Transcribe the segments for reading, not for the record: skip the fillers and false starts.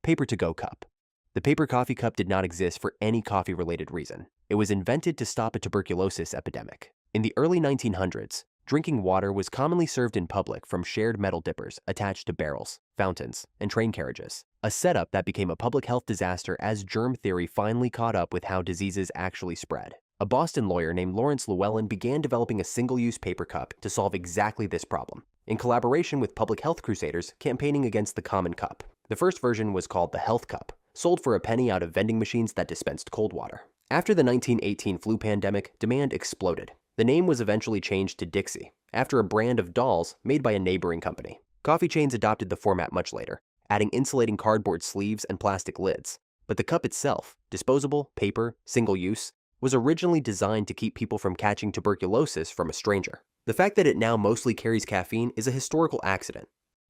Paper-to-go cup. The paper coffee cup did not exist for any coffee-related reason. It was invented to stop a tuberculosis epidemic. In the early 1900s, drinking water was commonly served in public from shared metal dippers attached to barrels, fountains, and train carriages, a setup that became a public health disaster as germ theory finally caught up with how diseases actually spread. A Boston lawyer named Lawrence Llewellyn began developing a single-use paper cup to solve exactly this problem, in collaboration with public health crusaders campaigning against the common cup. The first version was called the Health Cup, sold for a penny out of vending machines that dispensed cold water. After the 1918 flu pandemic, demand exploded. The name was eventually changed to Dixie, after a brand of dolls made by a neighboring company. Coffee chains adopted the format much later, adding insulating cardboard sleeves and plastic lids. But the cup itself, disposable, paper, single-use, was originally designed to keep people from catching tuberculosis from a stranger. The fact that it now mostly carries caffeine is a historical accident.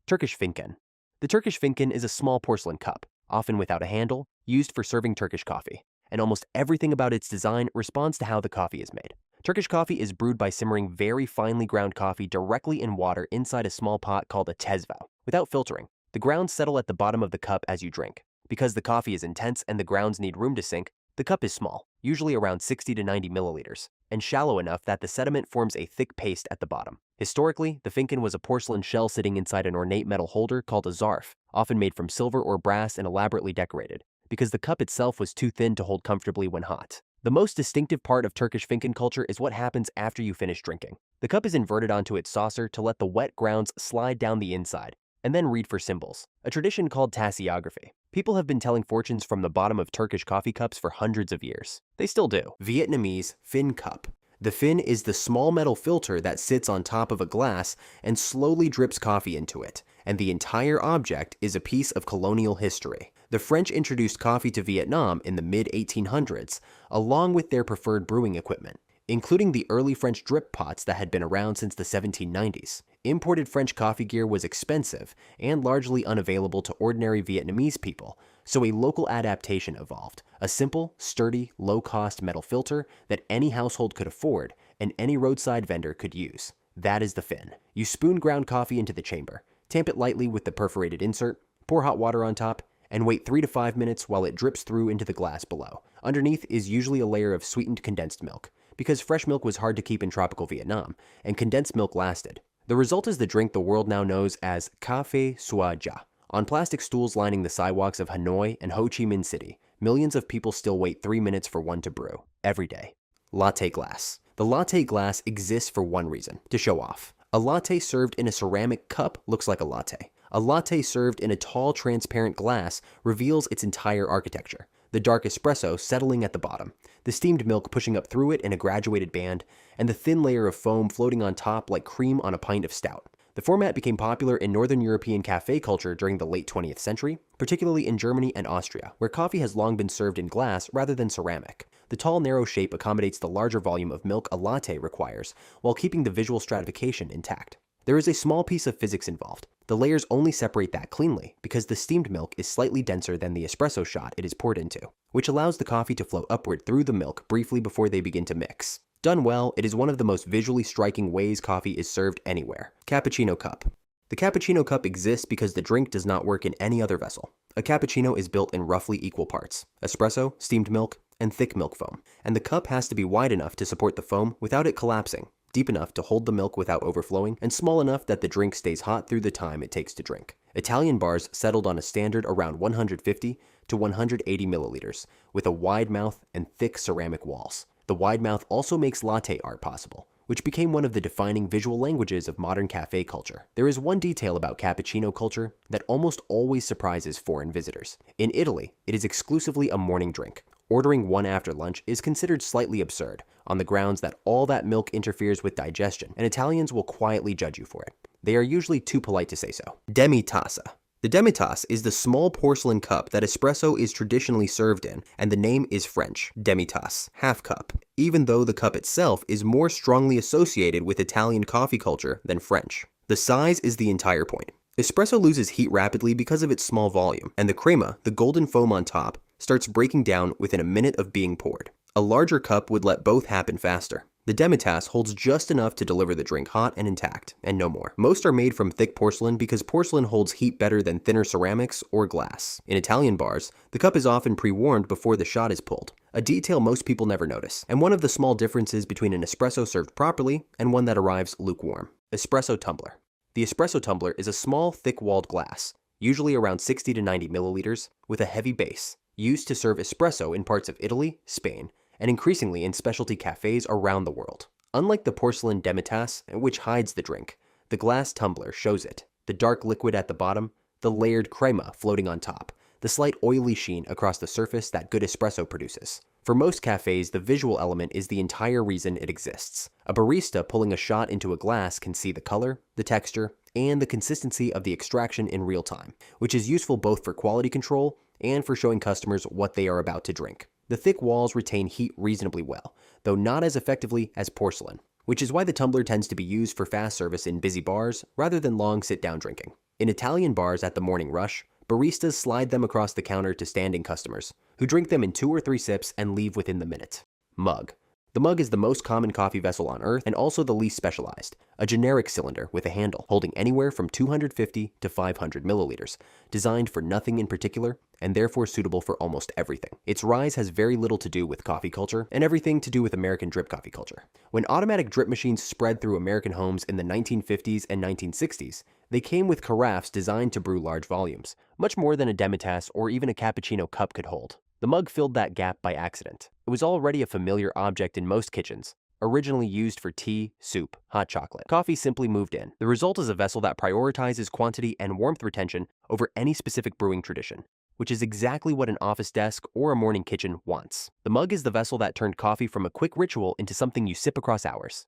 Turkish Fincan. The Turkish Fincan is a small porcelain cup, often without a handle, used for serving Turkish coffee, and almost everything about its design responds to how the coffee is made. Turkish coffee is brewed by simmering very finely ground coffee directly in water inside a small pot called a tezva, without filtering. The grounds settle at the bottom of the cup as you drink. Because the coffee is intense and the grounds need room to sink, the cup is small, usually around 60 to 90 milliliters, and shallow enough that the sediment forms a thick paste at the bottom. Historically, the Fincan was a porcelain shell sitting inside an ornate metal holder called a zarf, often made from silver or brass and elaborately decorated, because the cup itself was too thin to hold comfortably when hot. The most distinctive part of Turkish Fincan culture is what happens after you finish drinking. The cup is inverted onto its saucer to let the wet grounds slide down the inside, and then read for symbols, a tradition called tasseography. People have been telling fortunes from the bottom of Turkish coffee cups for hundreds of years. They still do. Vietnamese Phin Cup. The fin is the small metal filter that sits on top of a glass and slowly drips coffee into it, and the entire object is a piece of colonial history. The French introduced coffee to Vietnam in the mid-1800s, along with their preferred brewing equipment, including the early French drip pots that had been around since the 1790s. Imported French coffee gear was expensive and largely unavailable to ordinary Vietnamese people, so a local adaptation evolved, a simple, sturdy, low-cost metal filter that any household could afford and any roadside vendor could use. That is the fin. You spoon ground coffee into the chamber, tamp it lightly with the perforated insert, pour hot water on top, and wait 3 to 5 minutes while it drips through into the glass below. Underneath is usually a layer of sweetened condensed milk, because fresh milk was hard to keep in tropical Vietnam, and condensed milk lasted. The result is the drink the world now knows as Café Sua Ja. On plastic stools lining the sidewalks of Hanoi and Ho Chi Minh City, millions of people still wait 3 minutes for one to brew, every day. Latte Glass. The Latte Glass exists for one reason, to show off. A latte served in a ceramic cup looks like a latte. A latte served in a tall, transparent glass reveals its entire architecture. The dark espresso settling at the bottom, the steamed milk pushing up through it in a graduated band, and the thin layer of foam floating on top like cream on a pint of stout. The format became popular in Northern European cafe culture during the late 20th century, particularly in Germany and Austria, where coffee has long been served in glass rather than ceramic. The tall, narrow shape accommodates the larger volume of milk a latte requires, while keeping the visual stratification intact. There is a small piece of physics involved. The layers only separate that cleanly because the steamed milk is slightly denser than the espresso shot it is poured into, which allows the coffee to flow upward through the milk briefly before they begin to mix. Done well, it is one of the most visually striking ways coffee is served anywhere. Cappuccino Cup. The Cappuccino Cup exists because the drink does not work in any other vessel. A cappuccino is built in roughly equal parts: espresso, steamed milk, and thick milk foam, and the cup has to be wide enough to support the foam without it collapsing, deep enough to hold the milk without overflowing, and small enough that the drink stays hot through the time it takes to drink. Italian bars settled on a standard around 150 to 180 milliliters, with a wide mouth and thick ceramic walls. The wide mouth also makes latte art possible, which became one of the defining visual languages of modern cafe culture. There is one detail about cappuccino culture that almost always surprises foreign visitors. In Italy, it is exclusively a morning drink. Ordering one after lunch is considered slightly absurd, on the grounds that all that milk interferes with digestion, and Italians will quietly judge you for it. They are usually too polite to say so. Demitasse. The demitasse is the small porcelain cup that espresso is traditionally served in, and the name is French, demitasse, half cup, even though the cup itself is more strongly associated with Italian coffee culture than French. The size is the entire point. Espresso loses heat rapidly because of its small volume, and the crema, the golden foam on top, starts breaking down within a minute of being poured. A larger cup would let both happen faster. The Demitasse holds just enough to deliver the drink hot and intact, and no more. Most are made from thick porcelain because porcelain holds heat better than thinner ceramics or glass. In Italian bars, the cup is often pre-warmed before the shot is pulled, a detail most people never notice, and one of the small differences between an espresso served properly and one that arrives lukewarm. Espresso Tumbler. The Espresso Tumbler is a small, thick-walled glass, usually around 60 to 90 milliliters, with a heavy base, used to serve espresso in parts of Italy, Spain, and increasingly in specialty cafes around the world. Unlike the porcelain demitasse, which hides the drink, the glass tumbler shows it. The dark liquid at the bottom, the layered crema floating on top, the slight oily sheen across the surface that good espresso produces. For most cafes, the visual element is the entire reason it exists. A barista pulling a shot into a glass can see the color, the texture, and the consistency of the extraction in real time, which is useful both for quality control and for showing customers what they are about to drink. The thick walls retain heat reasonably well, though not as effectively as porcelain, which is why the tumbler tends to be used for fast service in busy bars rather than long sit-down drinking. In Italian bars at the morning rush, baristas slide them across the counter to standing customers, who drink them in 2 or 3 sips and leave within the minute. Mug. The mug is the most common coffee vessel on Earth and also the least specialized, a generic cylinder with a handle holding anywhere from 250 to 500 milliliters, designed for nothing in particular and therefore suitable for almost everything. Its rise has very little to do with coffee culture and everything to do with American drip coffee culture. When automatic drip machines spread through American homes in the 1950s and 1960s, they came with carafes designed to brew large volumes, much more than a Demitasse or even a Cappuccino Cup could hold. The mug filled that gap by accident. It was already a familiar object in most kitchens, originally used for tea, soup, hot chocolate. Coffee simply moved in. The result is a vessel that prioritizes quantity and warmth retention over any specific brewing tradition, which is exactly what an office desk or a morning kitchen wants. The mug is the vessel that turned coffee from a quick ritual into something you sip across hours.